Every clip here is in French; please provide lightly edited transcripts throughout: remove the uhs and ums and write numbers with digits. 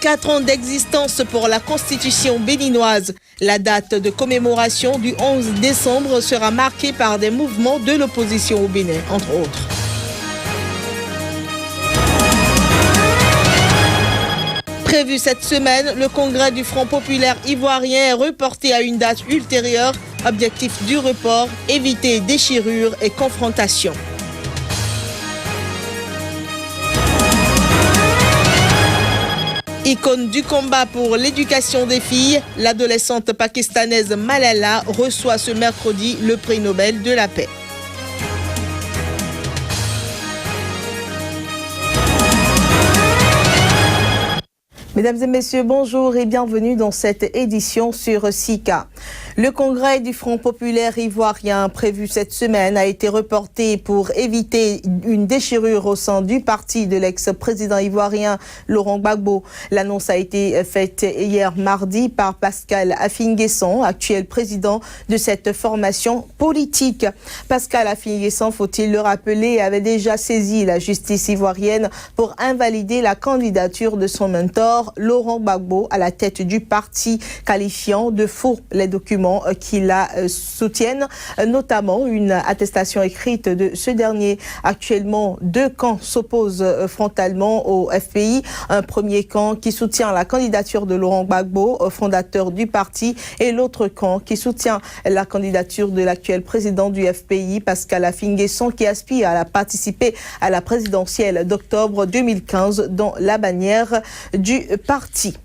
24 ans d'existence pour la Constitution béninoise. La date de commémoration du 11 décembre sera marquée par des mouvements de l'opposition au Bénin, entre autres. Prévu cette semaine, le congrès du Front populaire ivoirien est reporté à une date ultérieure. Objectif du report, éviter déchirures et confrontations. Icône du combat pour l'éducation des filles, l'adolescente pakistanaise Malala reçoit ce mercredi le prix Nobel de la paix. Mesdames et messieurs, bonjour et bienvenue dans cette édition sur SICA. Le congrès du Front populaire ivoirien prévu cette semaine a été reporté pour éviter une déchirure au sein du parti de l'ex-président ivoirien Laurent Gbagbo. L'annonce a été faite hier mardi par Pascal Affi-N'Guessan, actuel président de cette formation politique. Pascal Affi-N'Guessan, faut-il le rappeler, avait déjà saisi la justice ivoirienne pour invalider la candidature de son mentor Laurent Gbagbo à la tête du parti, qualifiant de faux les documents qui la soutiennent, notamment une attestation écrite de ce dernier. Actuellement, deux camps s'opposent frontalement au FPI. Un premier camp qui soutient la candidature de Laurent Gbagbo, fondateur du parti, et l'autre camp qui soutient la candidature de l'actuel président du FPI, Pascal Affi-N'Guessan, qui aspire à participer à la présidentielle d'octobre 2015 dans la bannière du parti.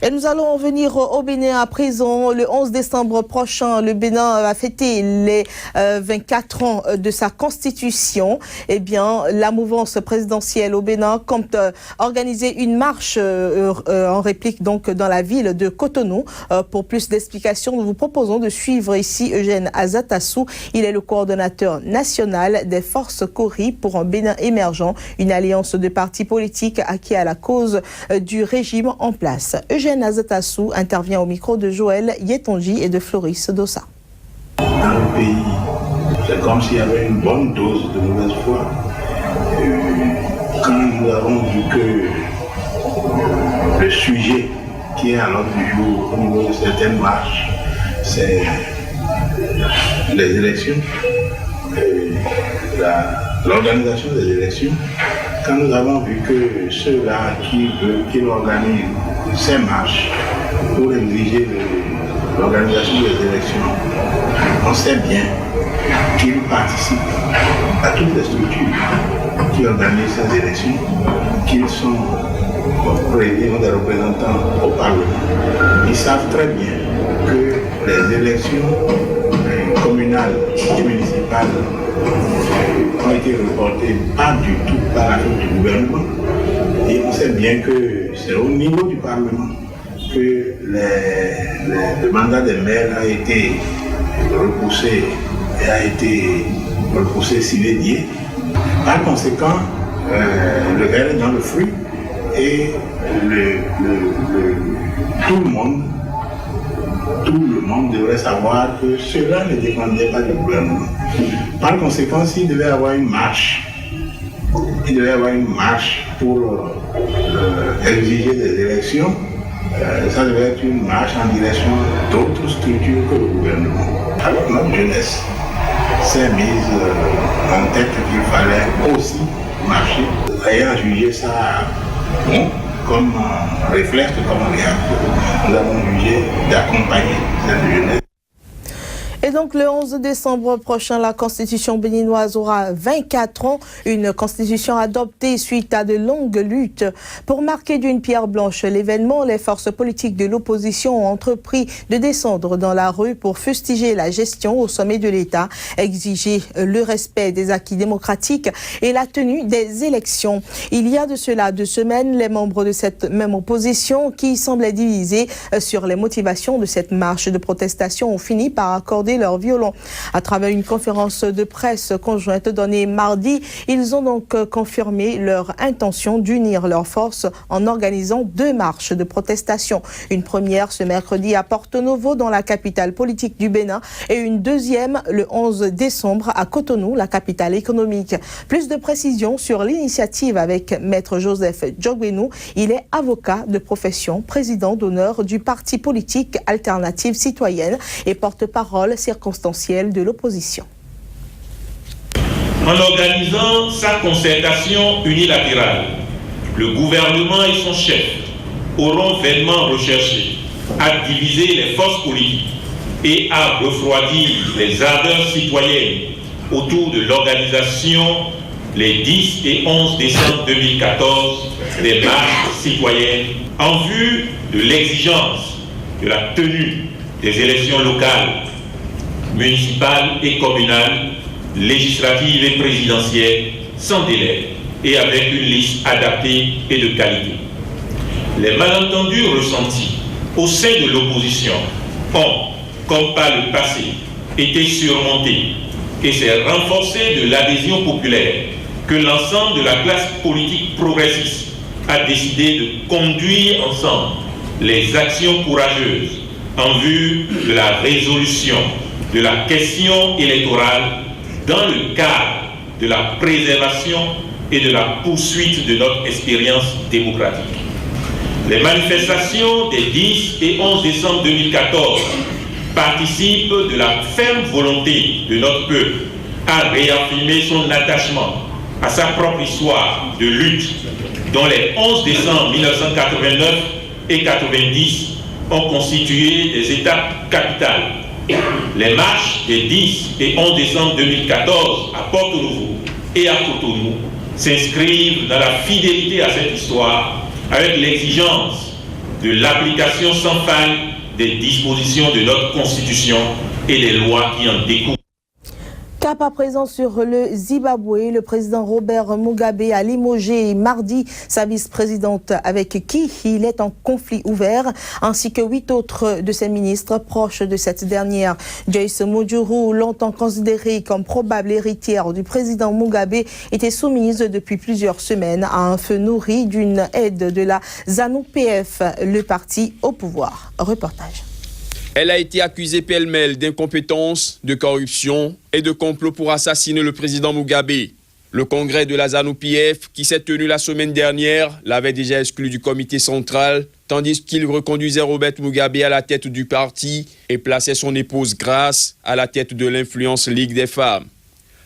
Et nous allons en venir au Bénin à présent. Le 11 décembre prochain, le Bénin va fêter les 24 ans de sa constitution. Eh bien, la mouvance présidentielle au Bénin compte organiser une marche en réplique donc dans la ville de Cotonou. Pour plus d'explications, nous vous proposons de suivre ici Eugène Azatassou. Il est le coordonnateur national des forces Kori pour un Bénin émergent, une alliance de partis politiques acquis à la cause du régime en place. Eugène Azatassou intervient au micro de Joël Yetonji et de Floris Dossa. Dans le pays, c'est comme s'il y avait une bonne dose de mauvaise foi. Quand nous avons vu que le sujet qui est à l'ordre du jour au niveau de certaines marches, c'est les élections, l'organisation des élections, quand nous avons vu que ceux-là qui veulent qu'ils organisent ces marches pour exiger l'organisation des élections, on sait bien qu'ils participent à toutes les structures qui organisent ces élections, qu'ils sont présidents des représentants au Parlement. Ils savent très bien que les élections communales et municipales ont été reportées pas du tout par la faute du gouvernement. Et on sait bien que c'est au niveau du Parlement que le mandat des maires a été repoussé et a été repoussé sine die. Par conséquent, le verre est dans le fruit et tout le monde devrait savoir que cela ne dépendait pas du gouvernement. Par conséquent, s'il devait y avoir une marche, pour exiger des élections, ça devait être une marche en direction d'autres structures que le gouvernement. Alors notre jeunesse s'est mise en tête qu'il fallait aussi marcher, ayant jugé ça bon, comme réflexe, comme réaction. Nous avons jugé d'accompagner cette jeunesse. Et donc le 11 décembre prochain, la constitution béninoise aura 24 ans, une constitution adoptée suite à de longues luttes. Pour marquer d'une pierre blanche l'événement, les forces politiques de l'opposition ont entrepris de descendre dans la rue pour fustiger la gestion au sommet de l'État, exiger le respect des acquis démocratiques et la tenue des élections. Il y a de cela 2 semaines, les membres de cette même opposition qui semblaient divisés sur les motivations de cette marche de protestation ont fini par accorder garder leur violon. À travers une conférence de presse conjointe donnée mardi, ils ont donc confirmé leur intention d'unir leurs forces en organisant 2 marches de protestation. Une première ce mercredi à Porto Novo dans la capitale politique du Bénin et une deuxième le 11 décembre à Cotonou, la capitale économique. Plus de précisions sur l'initiative avec Maître Joseph Djogbenou. Il est avocat de profession, président d'honneur du parti politique Alternative Citoyenne et porte-parole circonstancielle de l'opposition. En organisant sa concertation unilatérale, le gouvernement et son chef auront vainement recherché à diviser les forces politiques et à refroidir les ardeurs citoyennes autour de l'organisation les 10 et 11 décembre 2014 des marches citoyennes en vue de l'exigence de la tenue des élections locales, municipales et communales, législatives et présidentielles sans délai et avec une liste adaptée et de qualité. Les malentendus ressentis au sein de l'opposition ont, comme par le passé, été surmontés et c'est renforcé de l'adhésion populaire que l'ensemble de la classe politique progressiste a décidé de conduire ensemble les actions courageuses en vue de la résolution de la question électorale dans le cadre de la préservation et de la poursuite de notre expérience démocratique. Les manifestations des 10 et 11 décembre 2014 participent de la ferme volonté de notre peuple à réaffirmer son attachement à sa propre histoire de lutte dont les 11 décembre 1989 et 90 ont constitué des étapes capitales. Les marches des 10 et 11 décembre 2014 à Porto Novo et à Cotonou s'inscrivent dans la fidélité à cette histoire avec l'exigence de l'application sans faille des dispositions de notre Constitution et des lois qui en découlent. Cap à présent sur le Zimbabwe, le président Robert Mugabe a limogé mardi sa vice-présidente avec qui il est en conflit ouvert, ainsi que 8 autres de ses ministres proches de cette dernière. Joyce Mujuru, longtemps considérée comme probable héritière du président Mugabe, était soumise depuis plusieurs semaines à un feu nourri d'une aide de la ZANU-PF, le parti au pouvoir. Reportage. Elle a été accusée pêle-mêle d'incompétence, de corruption et de complot pour assassiner le président Mugabe. Le congrès de la ZANU-PF, qui s'est tenu la semaine dernière, l'avait déjà exclu du comité central, tandis qu'il reconduisait Robert Mugabe à la tête du parti et plaçait son épouse Grace à la tête de l'Influence Ligue des femmes.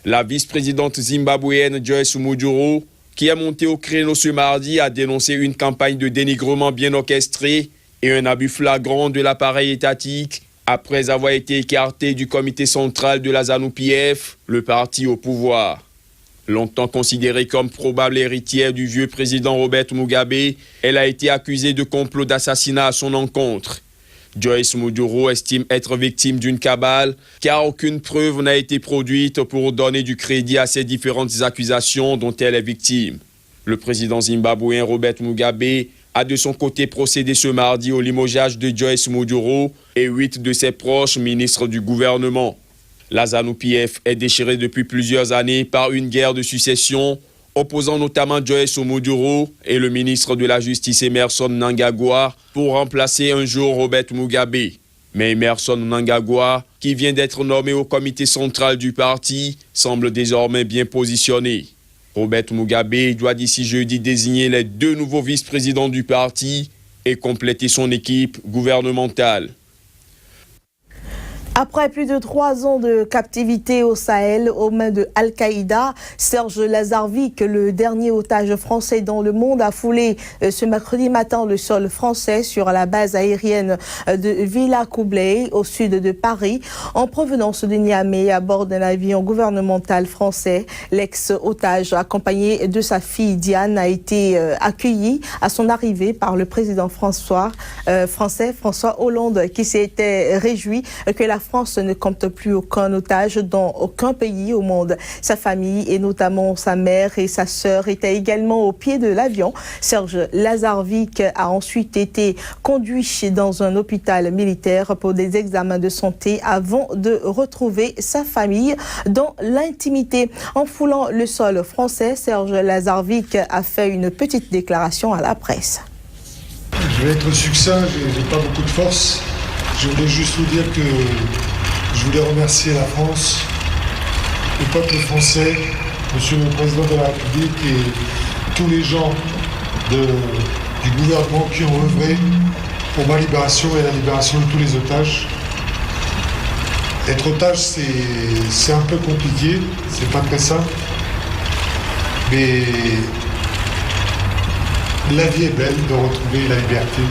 La vice-présidente zimbabwéenne Joyce Mujuru, qui est montée au créneau ce mardi, a dénoncé une campagne de dénigrement bien orchestrée et un abus flagrant de l'appareil étatique après avoir été écarté du comité central de la ZANU-PF, le parti au pouvoir. Longtemps considérée comme probable héritière du vieux président Robert Mugabe, elle a été accusée de complot d'assassinat à son encontre. Joyce Mujuru estime être victime d'une cabale car aucune preuve n'a été produite pour donner du crédit à ces différentes accusations dont elle est victime. Le président zimbabwéen Robert Mugabe a de son côté procédé ce mardi au limogeage de Joyce Mujuru et 8 de ses proches ministres du gouvernement. La ZANU-PF est déchirée depuis plusieurs années par une guerre de succession opposant notamment Joyce Mujuru et le ministre de la Justice Emmerson Mnangagwa pour remplacer un jour Robert Mugabe. Mais Emmerson Mnangagwa, qui vient d'être nommé au comité central du parti, semble désormais bien positionné. Robert Mugabe doit d'ici jeudi désigner les 2 nouveaux vice-présidents du parti et compléter son équipe gouvernementale. Après plus de 3 ans de captivité au Sahel aux mains de Al-Qaïda, Serge Lazarvik, le dernier otage français dans le monde, a foulé ce mercredi matin le sol français sur la base aérienne de Villacoublay au sud de Paris en provenance de Niamey à bord d'un avion gouvernemental français. L'ex-otage accompagné de sa fille Diane a été accueilli à son arrivée par le président français François Hollande qui s'était réjoui que la France ne compte plus aucun otage dans aucun pays au monde. Sa famille, et notamment sa mère et sa sœur, étaient également au pied de l'avion. Serge Lazarvik a ensuite été conduit dans un hôpital militaire pour des examens de santé avant de retrouver sa famille dans l'intimité. En foulant le sol français, Serge Lazarvik a fait une petite déclaration à la presse. Je vais être succinct, j'ai pas beaucoup de force. Je voulais juste vous dire que je voulais remercier la France, le peuple français, Monsieur le Président de la République et tous les gens du gouvernement qui ont œuvré pour ma libération et la libération de tous les otages. Être otage, c'est un peu compliqué, c'est pas très simple, mais la vie est belle de retrouver la liberté.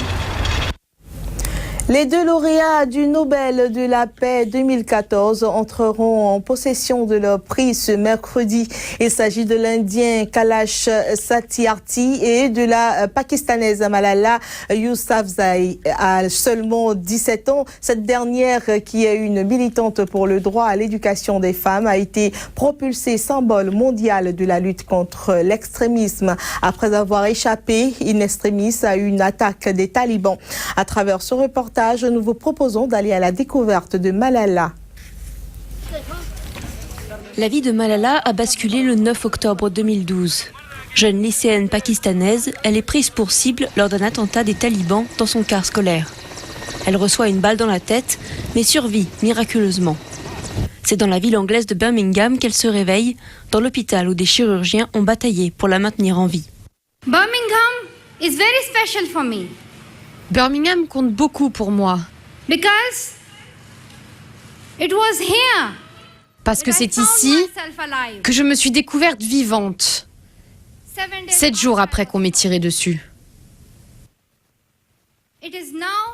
Les deux lauréats du Nobel de la paix 2014 entreront en possession de leur prix ce mercredi. Il s'agit de l'Indien Kailash Satyarthi et de la Pakistanaise Malala Yousafzai. À seulement 17 ans, cette dernière, qui est une militante pour le droit à l'éducation des femmes, a été propulsée symbole mondial de la lutte contre l'extrémisme après avoir échappé in extremis à une attaque des talibans. À travers ce reportage, nous vous proposons d'aller à la découverte de Malala. La vie de Malala a basculé le 9 octobre 2012. Jeune lycéenne pakistanaise, elle est prise pour cible lors d'un attentat des talibans dans son car scolaire. Elle reçoit une balle dans la tête, mais survit miraculeusement. C'est dans la ville anglaise de Birmingham qu'elle se réveille, dans l'hôpital où des chirurgiens ont bataillé pour la maintenir en vie. Birmingham is very special for me. Birmingham compte beaucoup pour moi. Because it was here. Parce que c'est ici que je me suis découverte vivante. 7 jours après qu'on m'ait tiré dessus.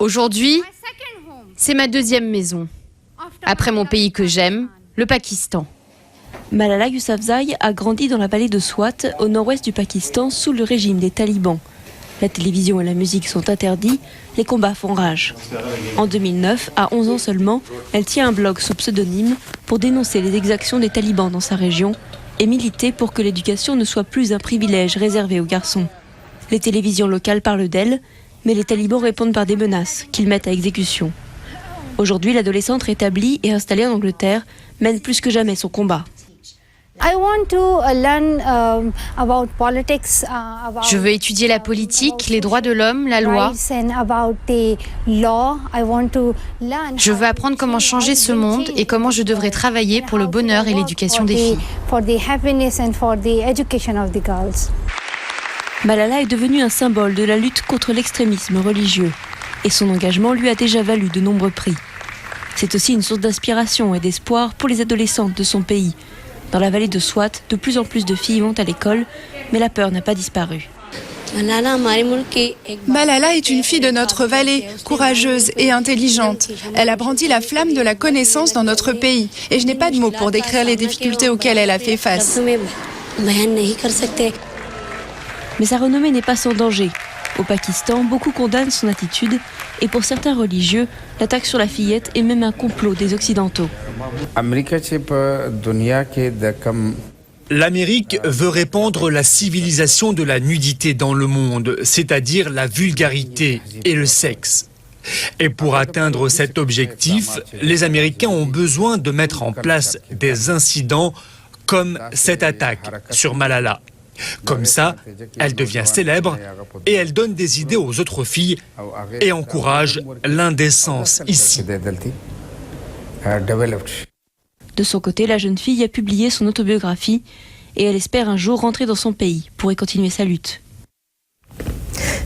Aujourd'hui, c'est ma deuxième maison. Après mon pays que j'aime, le Pakistan. Malala Yousafzai a grandi dans la vallée de Swat, au nord-ouest du Pakistan, sous le régime des talibans. La télévision et la musique sont interdits, les combats font rage. En 2009, à 11 ans seulement, elle tient un blog sous pseudonyme pour dénoncer les exactions des talibans dans sa région et militer pour que l'éducation ne soit plus un privilège réservé aux garçons. Les télévisions locales parlent d'elle, mais les talibans répondent par des menaces qu'ils mettent à exécution. Aujourd'hui, l'adolescente rétablie et installée en Angleterre mène plus que jamais son combat. Je veux étudier la politique, les droits de l'homme, la loi. Je veux apprendre comment changer ce monde et comment je devrais travailler pour le bonheur et l'éducation des filles. Malala est devenue un symbole de la lutte contre l'extrémisme religieux et son engagement lui a déjà valu de nombreux prix. C'est aussi une source d'inspiration et d'espoir pour les adolescentes de son pays. Dans la vallée de Swat, de plus en plus de filles vont à l'école, mais la peur n'a pas disparu. Malala est une fille de notre vallée, courageuse et intelligente. Elle a brandi la flamme de la connaissance dans notre pays. Et je n'ai pas de mots pour décrire les difficultés auxquelles elle a fait face. Mais sa renommée n'est pas sans danger. Au Pakistan, beaucoup condamnent son attitude et pour certains religieux, l'attaque sur la fillette est même un complot des Occidentaux. L'Amérique veut répandre la civilisation de la nudité dans le monde, c'est-à-dire la vulgarité et le sexe. Et pour atteindre cet objectif, les Américains ont besoin de mettre en place des incidents comme cette attaque sur Malala. Comme ça, elle devient célèbre et elle donne des idées aux autres filles et encourage l'indécence ici. De son côté, la jeune fille a publié son autobiographie et elle espère un jour rentrer dans son pays pour y continuer sa lutte.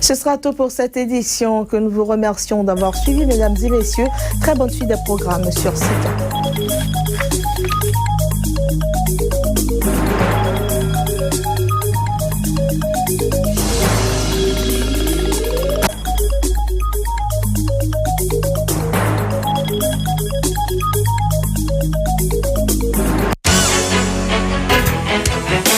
Ce sera tout pour cette édition que nous vous remercions d'avoir suivi, mesdames et messieurs. Très bonne suite des programmes sur CICA.